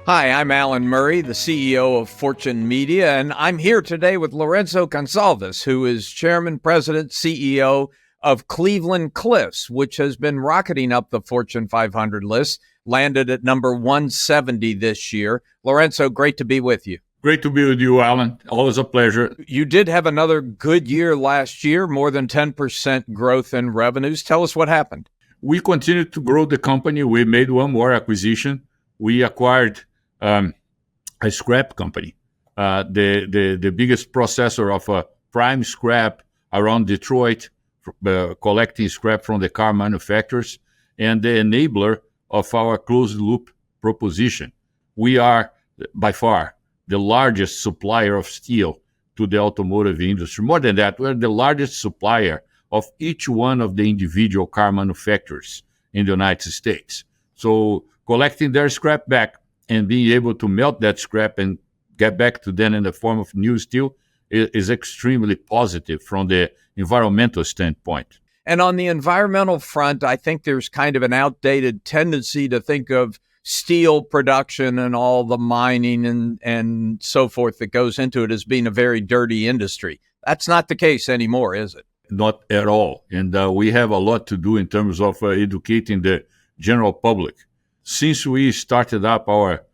Hi, I'm Alan Murray, the CEO of Fortune Media, and I'm here today with Lourenco Goncalves, who is Chairman, President, CEO of Cleveland Cliffs, which has been rocketing up the Fortune 500 list, landed at number 170 this year. Lourenco, great to be with you. Great to be with you, Alan. Always a pleasure. You did have another good year last year, more than 10% growth in revenues. Tell us what happened. We continued to grow the company. We made one more acquisition. We acquired a scrap company, the biggest processor of prime scrap around Detroit, collecting scrap from the car manufacturers, and the enabler of our closed loop proposition. We are by far the largest supplier of steel to the automotive industry. More than that, we're the largest supplier of each one of the individual car manufacturers in the United States. So collecting their scrap back and being able to melt that scrap and get back to them in the form of new steel is extremely positive from the environmental standpoint. And on the environmental front, I think there's kind of an outdated tendency to think of steel production and all the mining and so forth that goes into it as being a very dirty industry. That's not the case anymore, is it? Not at all. And we have a lot to do in terms of educating the general public. Since we started up our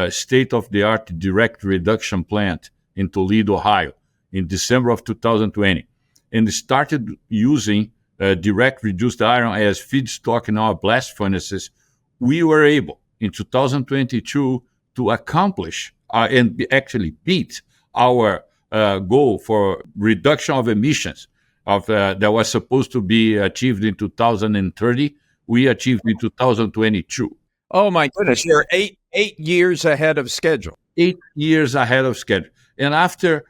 state-of-the-art direct reduction plant in Toledo, Ohio, in December of 2020, and started using direct reduced iron as feedstock in our blast furnaces, we were able in 2022 to accomplish and actually beat our goal for reduction of emissions that was supposed to be achieved in 2030. We achieved in 2022. Oh my goodness, you're eight years ahead of schedule. 8 years ahead of schedule. And after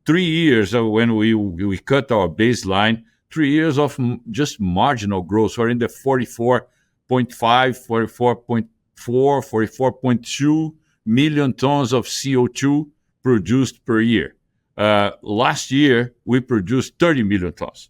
3 years of when we cut our baseline, 3 years of just marginal growth, we're in the 44.5, 44.4, 44.2 million tons of CO2 produced per year. Last year, we produced 30 million tons.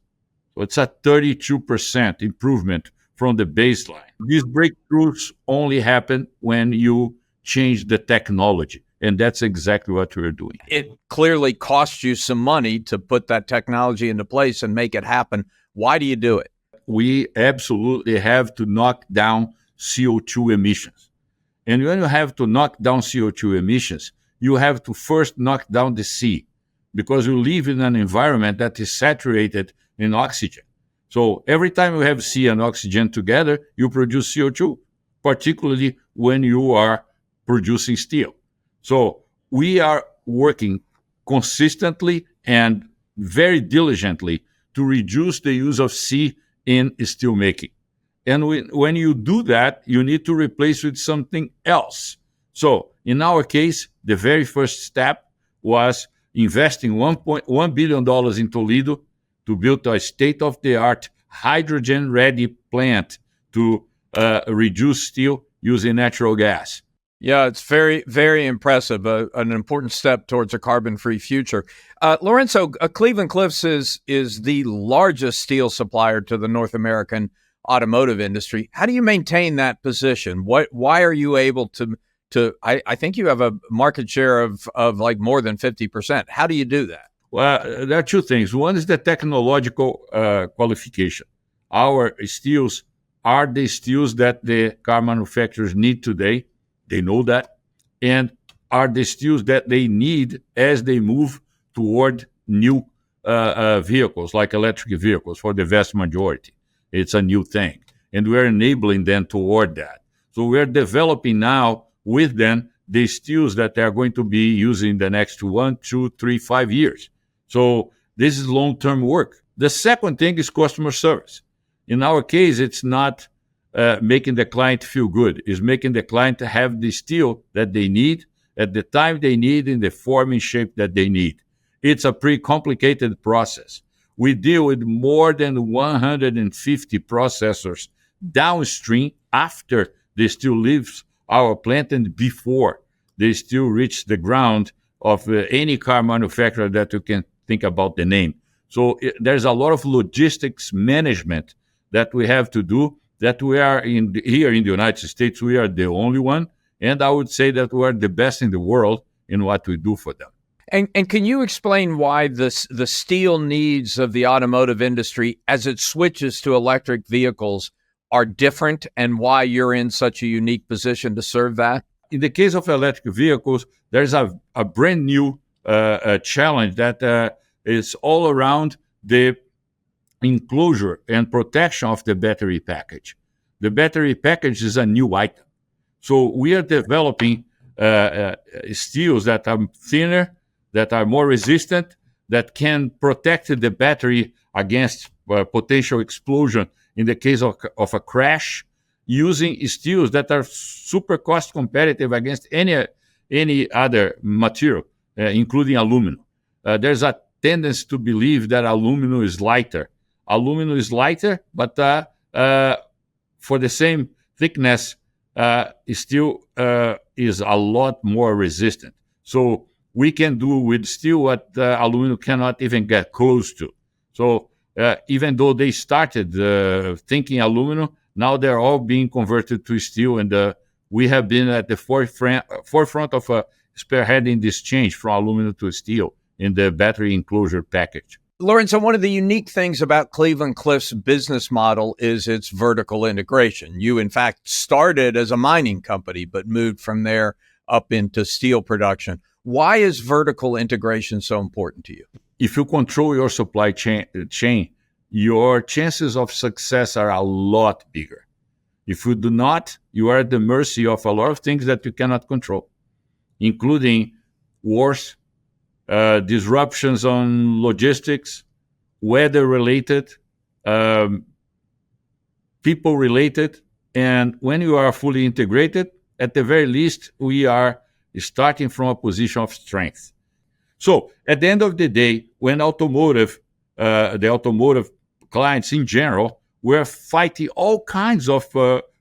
So it's a 32% improvement from the baseline. These breakthroughs only happen when you change the technology. And that's exactly what we're doing. It clearly costs you some money to put that technology into place and make it happen. Why do you do it? We absolutely have to knock down CO2 emissions. And when you have to knock down CO2 emissions, you have to first knock down the sea, because you live in an environment that is saturated in oxygen. So every time you have sea and oxygen together, you produce CO2, particularly when you are producing steel. So we are working consistently and very diligently to reduce the use of sea in steelmaking. And when you do that, you need to replace with something else. So in our case, the very first step was investing $1.1 billion in Toledo to build a state-of-the-art hydrogen-ready plant to reduce steel using natural gas. Yeah, it's very, very impressive. An important step towards a carbon-free future. Lourenco, Cleveland Cliffs is the largest steel supplier to the North American automotive industry. How do you maintain that position? Why are you able to I think you have a market share of like more than 50%. How do you do that? Well, there are two things. One is the technological qualification. Our steels are the steels that the car manufacturers need today. They know that. And are the steels that they need as they move toward new vehicles, like electric vehicles, for the vast majority. It's a new thing. And we're enabling them toward that. So we're developing now with them the steels that they're going to be using the next 1, 2, 3, 5 years. So this is long-term work. The second thing is customer service. In our case, it's not making the client feel good. It's making the client have the steel that they need at the time they need in the form and shape that they need. It's a pretty complicated process. We deal with more than 150 processors downstream after the steel leaves our plant and before they still reach the ground of any car manufacturer that you can think about the name. So there's a lot of logistics management that we have to do that we are here in the United States. We are the only one And I would say that we're the best in the world in what we do for them. And can you explain why the steel needs of the automotive industry as it switches to electric vehicles are different and why you're in such a unique position to serve that? In the case of electric vehicles, there's a brand new challenge that is all around the enclosure and protection of the battery package. The battery package is a new item. So we are developing steels that are thinner, that are more resistant, that can protect the battery against potential explosion in the case of a crash, using steels that are super cost competitive against any other material, including aluminum. There's a tendency to believe that aluminum is lighter. Aluminum is lighter, but for the same thickness, steel is a lot more resistant. So we can do with steel what aluminum cannot even get close to. So even though they started thinking aluminum, now they're all being converted to steel, and we have been at the forefront of spearheading this change from aluminum to steel in the battery enclosure package. Lourenco, one of the unique things about Cleveland-Cliffs' business model is its vertical integration. You, in fact, started as a mining company, but moved from there up into steel production. Why is vertical integration so important to you? If you control your supply chain, your chances of success are a lot bigger. If you do not, you are at the mercy of a lot of things that you cannot control, including wars, disruptions on logistics, weather-related, people-related. And when you are fully integrated, at the very least, we are starting from a position of strength. So at the end of the day, when the automotive clients in general were fighting all kinds of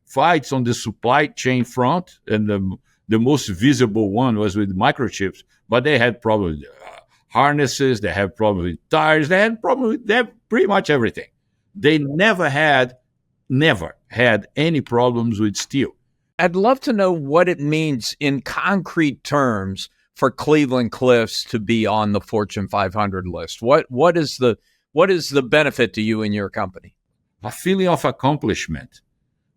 fights on the supply chain front, and the most visible one was with microchips, but they had problems with harnesses, they had problems with tires, they had problems with pretty much everything. They never had any problems with steel. I'd love to know what it means in concrete terms for Cleveland-Cliffs to be on the Fortune 500 list. What is the benefit to you and your company? A feeling of accomplishment.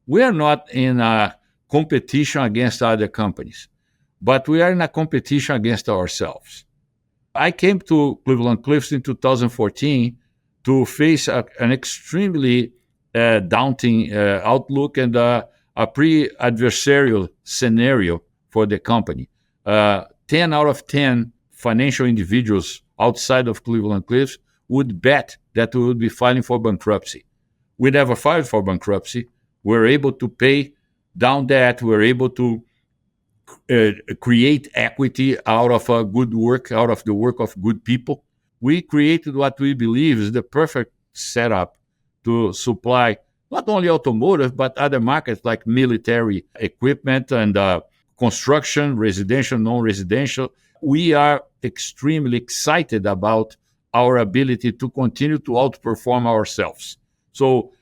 We are not in a competition against other companies, but we are in a competition against ourselves. I came to Cleveland-Cliffs in 2014 to face an extremely daunting outlook and a pre-adversarial scenario for the company. 10 out of 10 financial individuals outside of Cleveland-Cliffs would bet that we would be filing for bankruptcy. We never filed for bankruptcy. We're able to pay down debt. We're able to create equity out of good work, out of the work of good people. We created what we believe is the perfect setup to supply not only automotive, but other markets like military equipment and construction, residential, non-residential. We are extremely excited about our ability to continue to outperform ourselves. So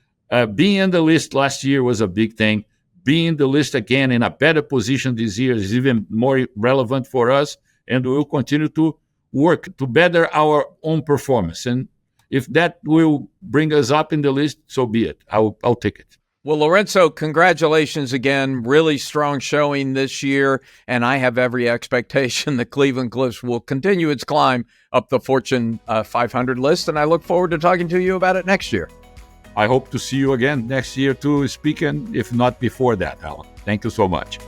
being in the list last year was a big thing. Being in the list again in a better position this year is even more relevant for us, and we will continue to work to better our own performance. And if that will bring us up in the list, so be it. I'll take it. Well, Lourenco, congratulations again. Really strong showing this year, and I have every expectation that Cleveland-Cliffs will continue its climb up the Fortune 500 list, and I look forward to talking to you about it next year. I hope to see you again next year to speak, and if not before that, Alan. Thank you so much.